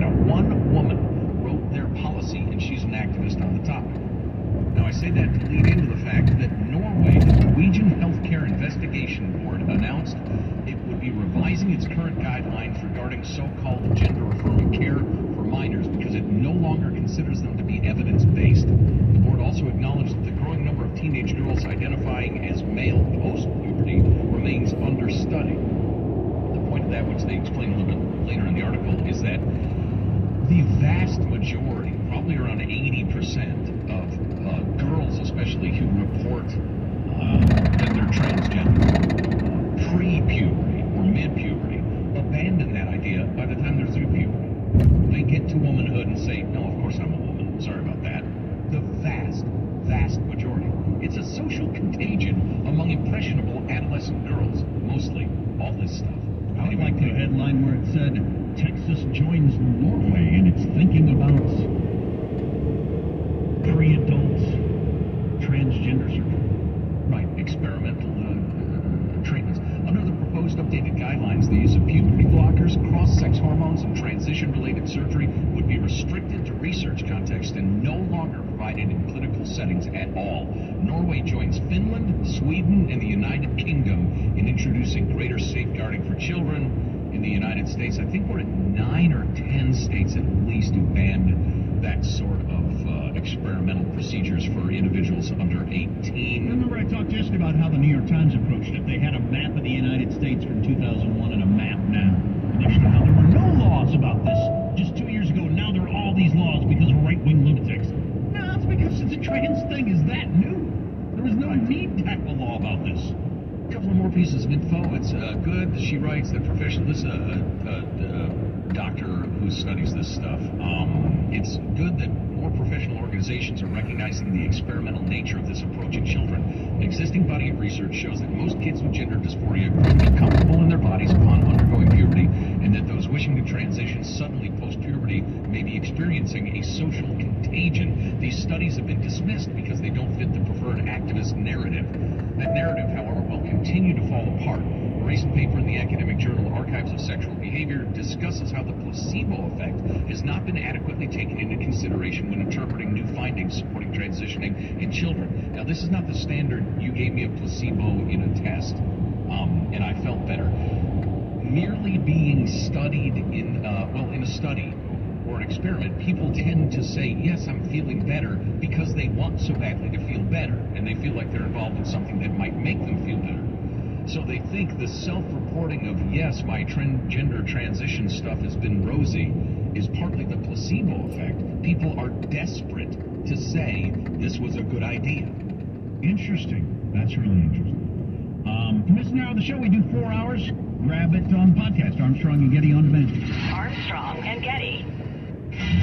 Now, one woman wrote their policy, and she's an activist on the topic. Now, I say that to lead into the fact that Norway, the Norwegian Healthcare Investigation Board, announced it would be revising its current guidelines regarding so-called gender-affirming care for minors because it no longer considers them to be evidence-based. The board also acknowledged that the growing number of teenage girls identifying as male post-puberty remains under study. The point of that, which they explain a little bit later in the article, is that the vast majority, probably around 80% of girls especially who report that they're transgender, pre-puberty or mid-puberty, abandon that idea by the time they're through puberty. They get to womanhood and say, no, of course I'm a woman, sorry about that. The vast majority. It's a social contagion among impressionable adolescent girls, mostly, all this stuff. I would like the headline where it said, Texas joins Norway in its thinking about pre-adult transgender surgery. Right, experimental treatments. Under the proposed updated guidelines, the use of puberty blockers, cross-sex hormones, and transition-related surgery would be restricted to research context and no longer provided in clinical settings at all. Norway joins Finland, Sweden, and the United Kingdom in introducing greater safeguarding for children. In the United States, I think we're at 9 or 10 states at least who banned that sort of experimental procedures for individuals under 18. Remember I talked just about how the New York Times approached it. They had a map of the United States from 2001 and a map now. And they showed how there were no laws about this just 2 years ago. Now there are all these laws because of right-wing lunatics. No, it's because the trans thing is that new. There was no need to have a law about this. A couple of more pieces of info. It's good. She writes that professional. This doctor who studies this stuff. It's good that more professional organizations are recognizing the experimental nature of this approach in children. An existing body of research shows that most kids with gender dysphoria grow to be comfortable in their bodies upon undergoing puberty, and that those wishing to transition suddenly post-puberty may be experiencing a social contagion. These studies have been dismissed because they don't fit the preferred activist narrative. That narrative, however, will continue to fall apart. A recent paper in the academic journal Archives of Sexual Behavior discusses how the placebo effect has not been adequately taken into consideration when interpreting new findings supporting transitioning in children. Now, this is not the standard, you gave me a placebo in a test, and I felt better. Merely being studied in a study or an experiment, people tend to say, yes, I'm feeling better because they want so badly to feel better, and they feel like they're involved in something that might make them feel better. So they think the self-reporting of, yes, my gender transition stuff has been rosy, is partly the placebo effect. People are desperate to say this was a good idea. Interesting. That's really interesting. To miss an hour of the show, we do 4 hours. Grab it on podcast, Armstrong and Getty on demand. Armstrong and Getty.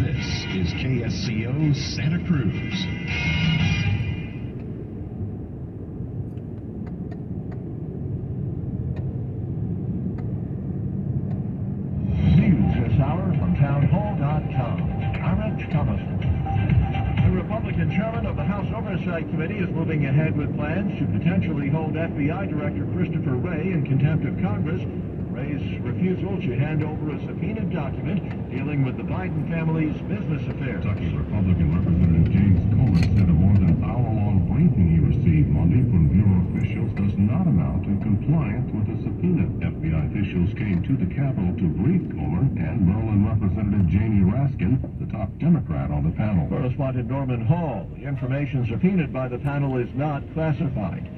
This is KSCO Santa Cruz. townhall.com. I'm Rich Thomas. The Republican chairman of the House Oversight Committee is moving ahead with plans to potentially hold FBI Director Christopher Wray in contempt of Congress. Wray's refusal to hand over a subpoenaed document dealing with the Biden family's business affairs. Kentucky Republican Representative James Comer said a more than hour-long briefing he received Monday from Bureau officials does not amount to compliance with a subpoena. FBI officials came to the Capitol to brief Comer and Maryland Representative Jamie Raskin, the top Democrat on the panel. Correspondent Norman Hall. The information subpoenaed by the panel is not classified.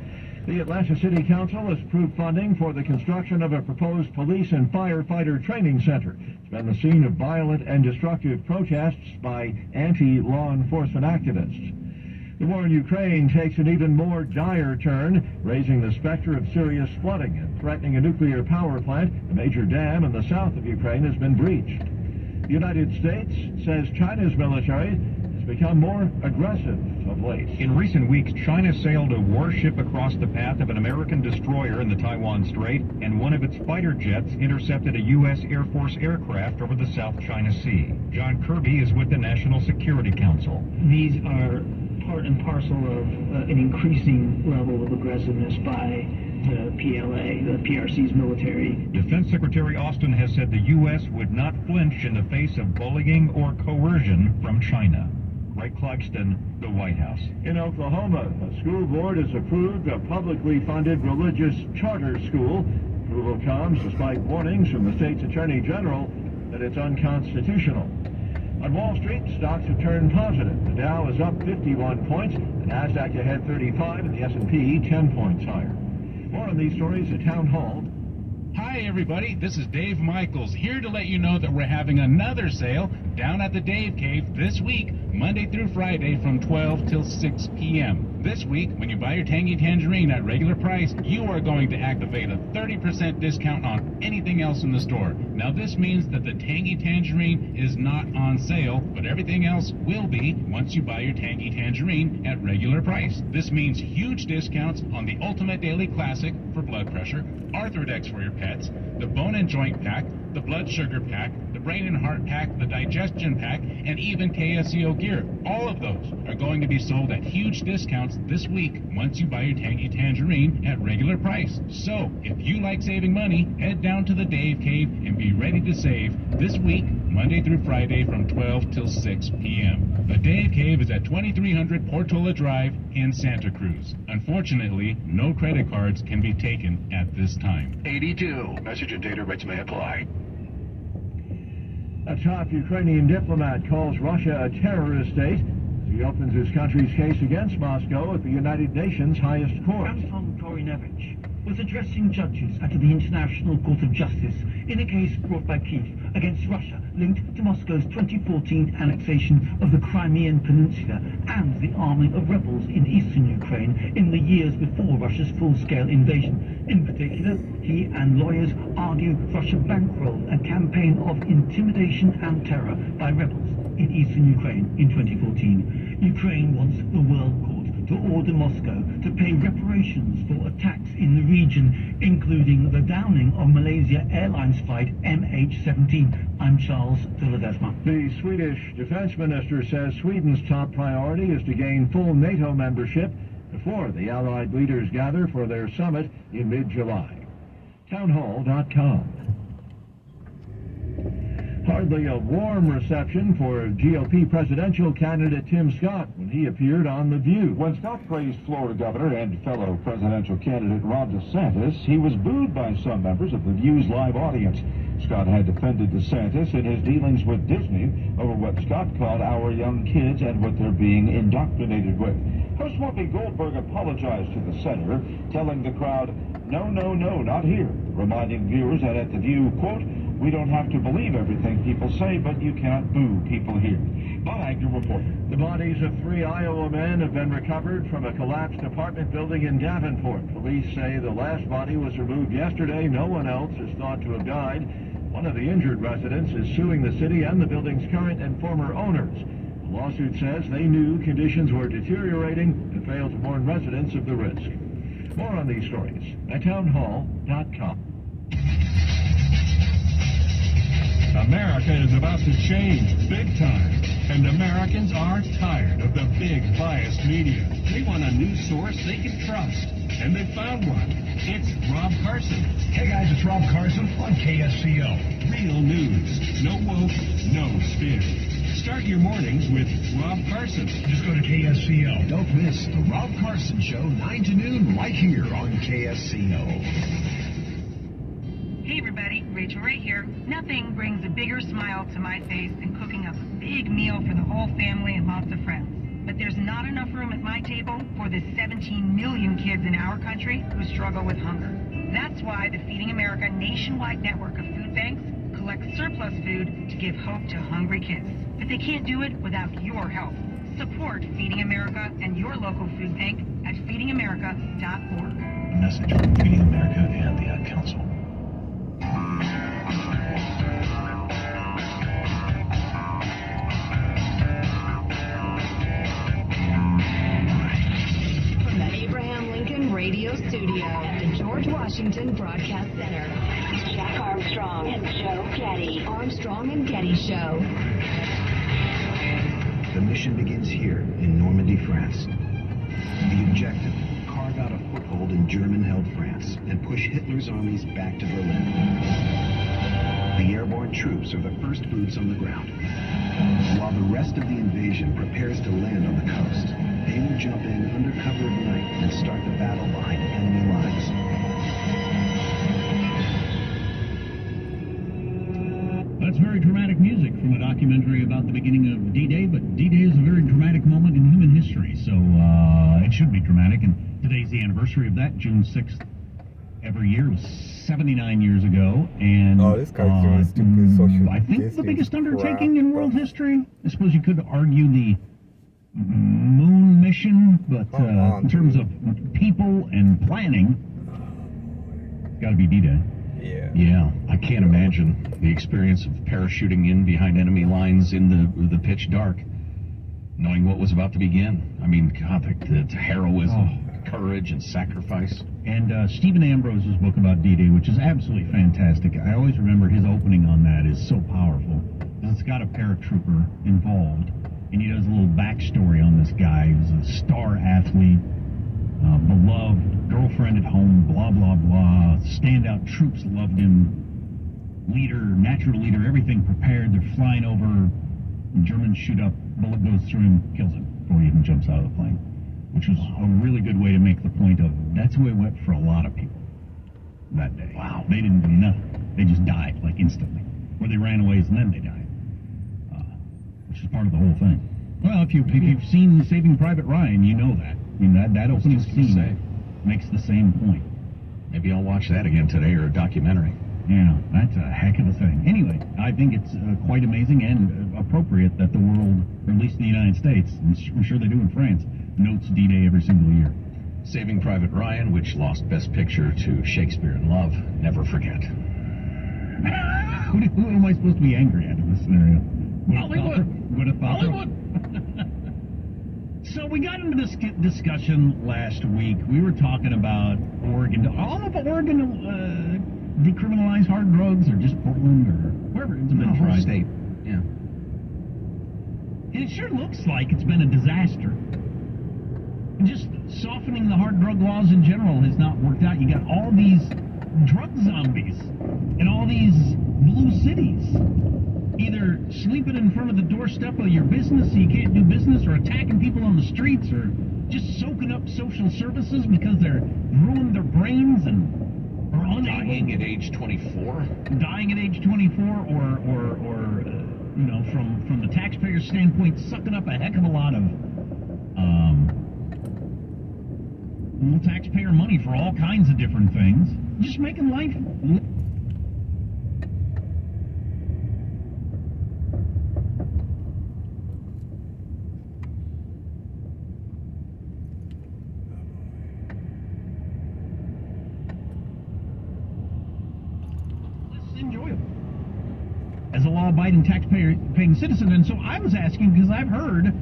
The Atlanta City Council has approved funding for the construction of a proposed police and firefighter training center. It's been the scene of violent and destructive protests by anti-law enforcement activists. The war in Ukraine takes an even more dire turn, raising the specter of serious flooding and threatening a nuclear power plant. A major dam in the south of Ukraine has been breached. The United States says China's military become more aggressive of late. In recent weeks, China sailed a warship across the path of an American destroyer in the Taiwan Strait, and one of its fighter jets intercepted a U.S. Air Force aircraft over the South China Sea. John Kirby is with the National Security Council. These are part and parcel of an increasing level of aggressiveness by PLA, the PRC's military. Defense Secretary Austin has said the U.S. would not flinch in the face of bullying or coercion from China. Greg Clugston, the White House. In Oklahoma, a school board has approved a publicly funded religious charter school. Approval comes despite warnings from the state's attorney general that it's unconstitutional. On Wall Street, stocks have turned positive. The Dow is up 51 points, the NASDAQ ahead 35, and the S&P 10 points higher. More on these stories at Town Hall. Hi everybody, this is Dave Michaels, here to let you know that we're having another sale down at the Dave Cave this week, Monday through Friday from 12 till 6 p.m. This week, when you buy your Tangy Tangerine at regular price, you are going to activate a 30% discount on anything else in the store. Now this means that the Tangy Tangerine is not on sale, but everything else will be once you buy your Tangy Tangerine at regular price. This means huge discounts on the Ultimate Daily Classic for blood pressure, Arthrodex for your pets, the Bone and Joint Pack, the Blood Sugar Pack, the Brain and Heart Pack, the Digestion Pack, and even KSCO Gear. All of those are going to be sold at huge discounts this week once you buy your Tangy Tangerine at regular price. So, if you like saving money, head down to the Dave Cave and be ready to save this week, Monday through Friday from 12 till 6 p.m. The Dave Cave is at 2300 Portola Drive in Santa Cruz. Unfortunately, no credit cards can be taken at this time. 82. Message and data rates may apply. A top Ukrainian diplomat calls Russia a terrorist state as he opens his country's case against Moscow at the United Nations highest court. Anton Korinevich was addressing judges at the International Court of Justice in a case brought by Kiev against Russia linked to Moscow's 2014 annexation of the Crimean Peninsula and the arming of rebels in eastern Ukraine in the years before Russia's full-scale invasion. In particular, he and lawyers argue Russia bankrolled a campaign of intimidation and terror by rebels in eastern Ukraine in 2014. Ukraine wants the World Court to order Moscow to pay reparations for attacks in the region, including the downing of Malaysia Airlines flight MH17. I'm Charles de Ledesma. The Swedish defense minister says Sweden's top priority is to gain full NATO membership before the Allied leaders gather for their summit in mid-July. Townhall.com. Hardly a warm reception for GOP presidential candidate Tim Scott when he appeared on The View. When Scott praised Florida governor and fellow presidential candidate Ron DeSantis, he was booed by some members of The View's live audience. Scott had defended DeSantis in his dealings with Disney over what Scott called our young kids and what they're being indoctrinated with. Host Whoopi Goldberg apologized to the senator, telling the crowd, no, no, no, not here, reminding viewers that at The View, quote, we don't have to believe everything people say, but you cannot boo people here. Bob Agnew reporting. The bodies of 3 Iowa men have been recovered from a collapsed apartment building in Davenport. Police say the last body was removed yesterday. No one else is thought to have died. One of the injured residents is suing the city and the building's current and former owners. The lawsuit says they knew conditions were deteriorating and failed to warn residents of the risk. More on these stories at townhall.com. America is about to change big time, and Americans are tired of the big biased media. They want a news source they can trust, and they found one. It's Rob Carson. Hey guys, it's Rob Carson on KSCO. Real news. No woke, no spin. Start your mornings with Rob Carson. Just go to KSCO. Don't miss the Rob Carson Show, 9 to noon, right here on KSCO. Hey everybody, Rachel Ray here. Nothing brings a bigger smile to my face than cooking up a big meal for the whole family and lots of friends. But there's not enough room at my table for the 17 million kids in our country who struggle with hunger. That's why the Feeding America nationwide network of food banks collects surplus food to give hope to hungry kids. But they can't do it without your help. Support Feeding America and your local food bank at feedingamerica.org. A message from Feeding America and the Ad Council. From the Abraham Lincoln Radio Studio at the George Washington Broadcast Center, Jack Armstrong and Joe Getty. Armstrong and Getty Show. The mission begins here in Normandy, France. The objective, carve carve out a foothold in German-held France and push Hitler's armies back to Berlin. The airborne troops are the first boots on the ground. While the rest of the invasion prepares to land on the coast, they will jump in under cover of night and start the battle behind enemy lines. That's very dramatic music from a documentary about the beginning of D-Day, but D-Day is a very dramatic moment in human history, so it should be dramatic, and today's the anniversary of that, June 6th. Every year was 79 years ago, and this cartoon is stupid social I think the biggest undertaking in world history. I suppose you could argue the moon mission, but in terms of people and planning, it's got to be D-Day. Yeah, I can't imagine the experience of parachuting in behind enemy lines in the pitch dark, knowing what was about to begin. I mean, God, the heroism, courage, and sacrifice. And Stephen Ambrose's book about D-Day, which is absolutely fantastic. I always remember his opening on that is so powerful. It's got a paratrooper involved, and he does a little backstory on this guy who's a star athlete, beloved, girlfriend at home, blah, blah, blah. Standout troops loved him. Leader, natural leader, everything prepared. They're flying over. The Germans shoot up, bullet goes through him, kills him before he even jumps out of the plane. Which was a really good way to make the point of that's the way it went for a lot of people that day. Wow. They didn't do nothing. They just died, like, instantly. Or they ran away and then they died. Which is part of the whole thing. Well, if you've seen Saving Private Ryan, you know that. I mean, that opening scene makes the same point. Maybe I'll watch that again today, or a documentary. Yeah, that's a heck of a thing. Anyway, I think it's quite amazing and appropriate that the world, or at least in the United States, and I'm sure they do in France, notes D-Day every single year. Saving Private Ryan, which lost Best Picture to Shakespeare in Love, never forget. Who am I supposed to be angry at in this scenario? Hollywood! Hollywood! So we got into this discussion last week. We were talking about Oregon. All of Oregon decriminalize hard drugs, or just Portland, or wherever it's been tried. State. Yeah. And it sure looks like it's been a disaster. And just softening the hard drug laws in general has not worked out. You got all these drug zombies in all these blue cities, either sleeping in front of the doorstep of your business so you can't do business, or attacking people on the streets, or just soaking up social services because they're ruined their brains and are unable. Dying at age 24? Dying at age 24, or you know, from the taxpayer standpoint, sucking up a heck of a lot of taxpayer money for all kinds of different things. Just making life. Enjoyable as a law-abiding tax-paying citizen. And so I was asking, because I've heard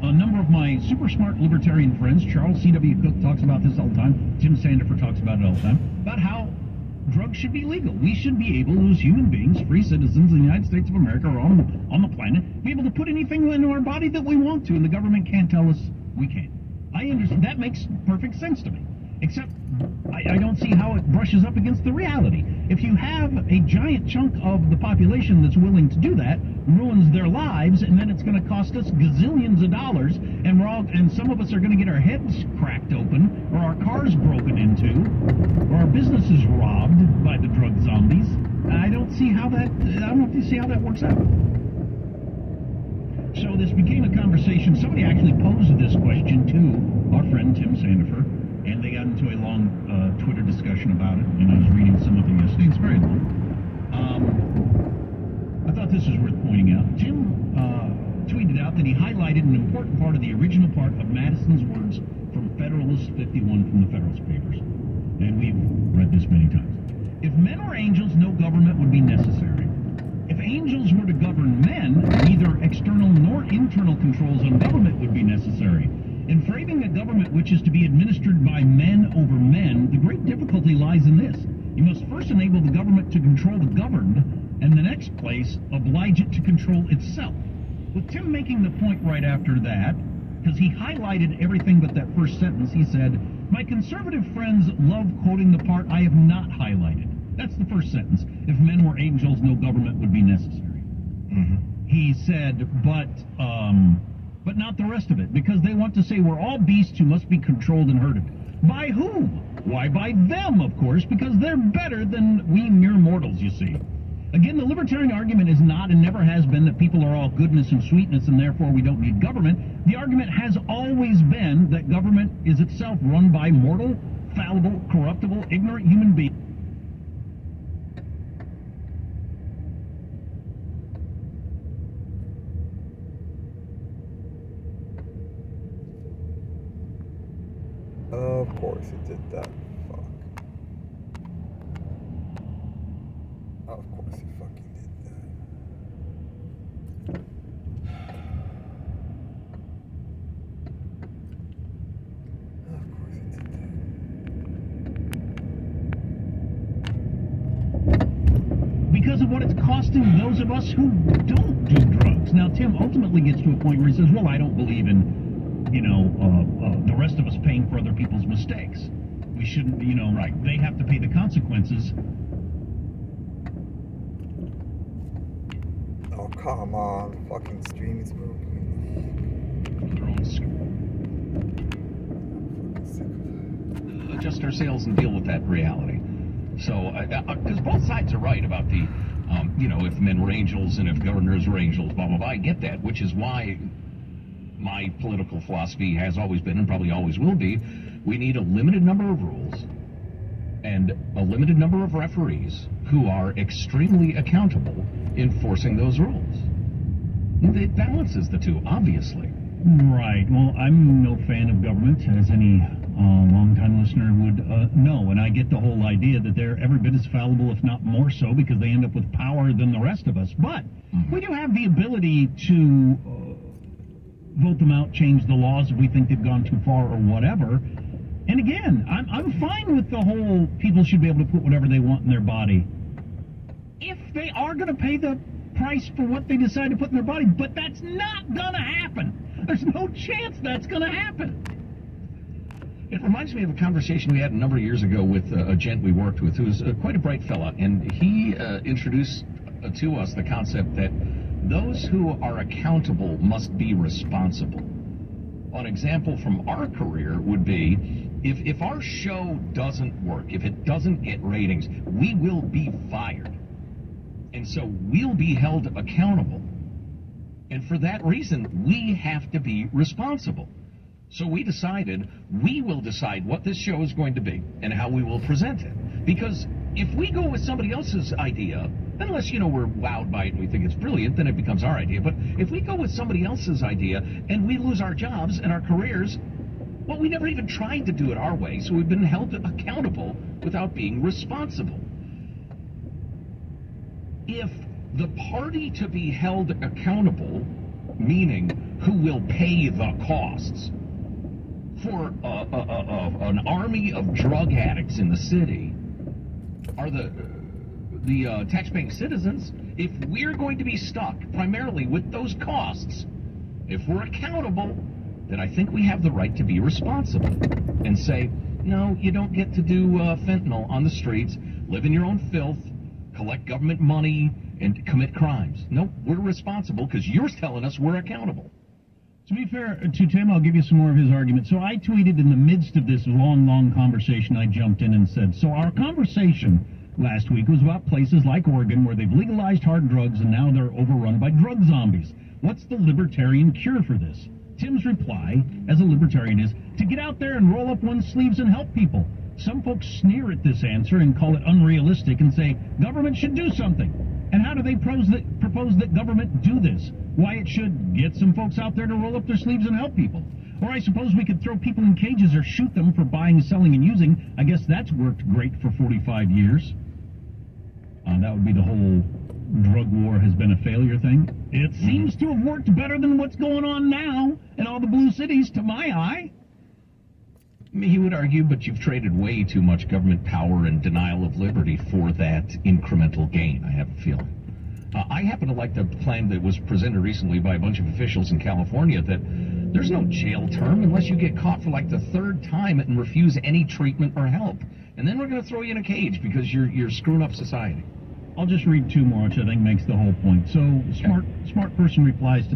a number of my super smart libertarian friends, Charles C.W. Cook talks about this all the time, Tim Sandifer talks about it all the time, about how drugs should be legal. We should be able, as human beings, free citizens in the United States of America, or on the planet, be able to put anything into our body that we want to, and the government can't tell us we can't. I understand. That makes perfect sense to me. Except I don't see how it brushes up against the reality. If you have a giant chunk of the population that's willing to do that, ruins their lives, and then it's going to cost us gazillions of dollars, and some of us are going to get our heads cracked open, or our cars broken into, or our businesses robbed by the drug zombies. I don't see how that works out. So this became a conversation. Somebody actually posed this question to our friend Tim Sandifer, and they got into a long Twitter discussion about it, and I was reading some of it yesterday. It's very long. I thought this was worth pointing out. Tim tweeted out that he highlighted an important part of the original part of Madison's words from Federalist 51 from the Federalist Papers, and we've read this many times. If men were angels, no government would be necessary. If angels were to govern men, neither external nor internal controls on government would be necessary. In framing a government which is to be administered by men over men, the great difficulty lies in this. You must first enable the government to control the governed, and in the next place, oblige it to control itself. With Tim making the point right after that, because he highlighted everything but that first sentence, he said, My conservative friends love quoting the part I have not highlighted. That's the first sentence. If men were angels, no government would be necessary. He said, but not the rest of it, because they want to say we're all beasts who must be controlled and herded. By whom? Why, by them, of course, because they're better than we mere mortals, you see. Again, the libertarian argument is not and never has been that people are all goodness and sweetness and therefore we don't need government. The argument has always been that government is itself run by mortal, fallible, corruptible, ignorant human beings. Of course it did that. Fuck. Of course he fucking did that. Of course he did that. Because of what it's costing those of us who don't do drugs. Now, Tim ultimately gets to a point where he says, well, I don't believe in the rest of us paying for other people's mistakes. We shouldn't, right. They have to pay the consequences. Oh, come on. The fucking stream is broken. Adjust our sails and deal with that reality. So, because both sides are right about the, if men were angels and if governors were angels, blah, blah, blah. I get that, which is why my political philosophy has always been and probably always will be, we need a limited number of rules and a limited number of referees who are extremely accountable enforcing those rules. It balances the two, obviously. Right. Well, I'm no fan of government, as any long-time listener would know, and I get the whole idea that they're every bit as fallible, if not more so, because they end up with power than the rest of us. But we do have the ability to vote them out, change the laws if we think they've gone too far or whatever. And again, I'm fine with the whole people should be able to put whatever they want in their body if they are going to pay the price for what they decide to put in their body. But that's not going to happen. There's no chance that's going to happen. It reminds me of a conversation we had a number of years ago with a gent we worked with who was quite a bright fella, and he introduced to us the concept that those who are accountable must be responsible. An example from our career would be, if our show doesn't work, if it doesn't get ratings, we will be fired. And so we'll be held accountable. And for that reason, we have to be responsible. So we decided we will decide what this show is going to be and how we will present it. Because if we go with somebody else's idea, unless, we're wowed by it and we think it's brilliant, then it becomes our idea. But if we go with somebody else's idea and we lose our jobs and our careers, well, we never even tried to do it our way, so we've been held accountable without being responsible. If the party to be held accountable, meaning who will pay the costs for an army of drug addicts in the city, are the taxpaying citizens, if we're going to be stuck primarily with those costs, if we're accountable, then I think we have the right to be responsible and say, no, you don't get to do fentanyl on the streets, live in your own filth, collect government money, and commit crimes. No, we're responsible because you're telling us we're accountable. To be fair to Tim, I'll give you some more of his argument. So I tweeted in the midst of this long conversation, I jumped in and said, so our conversation last week was about places like Oregon where they've legalized hard drugs and now they're overrun by drug zombies. What's the libertarian cure for this? Tim's reply, as a libertarian, is to get out there and roll up one's sleeves and help people. Some folks sneer at this answer and call it unrealistic and say government should do something. And how do they propose that government do this? Why, it should get some folks out there to roll up their sleeves and help people. Or I suppose we could throw people in cages or shoot them for buying, selling, and using. I guess that's worked great for 45 years. That would be the whole drug war has been a failure thing. It seems to have worked better than what's going on now in all the blue cities, to my eye. He would argue, but you've traded way too much government power and denial of liberty for that incremental gain, I have a feeling. I happen to like the plan that was presented recently by a bunch of officials in California that There's no jail term unless you get caught for like the third time and refuse any treatment or help. And then we're going to throw you in a cage because you're screwing up society. I'll just read two more, which I think makes the whole point. So, smart person replies to